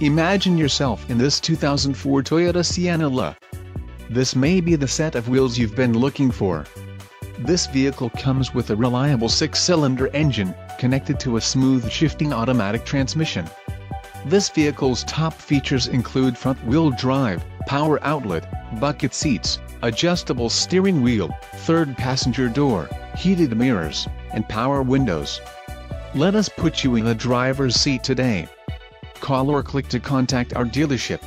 Imagine yourself in this 2004 Toyota Sienna. This may be the set of wheels you've been looking for. This vehicle comes with a reliable 6-cylinder engine, connected to a smooth shifting automatic transmission. This vehicle's top features include front-wheel drive, power outlet, bucket seats, adjustable steering wheel, third passenger door, heated mirrors, and power windows. Let us put you in the driver's seat today. Call or click to contact our dealership.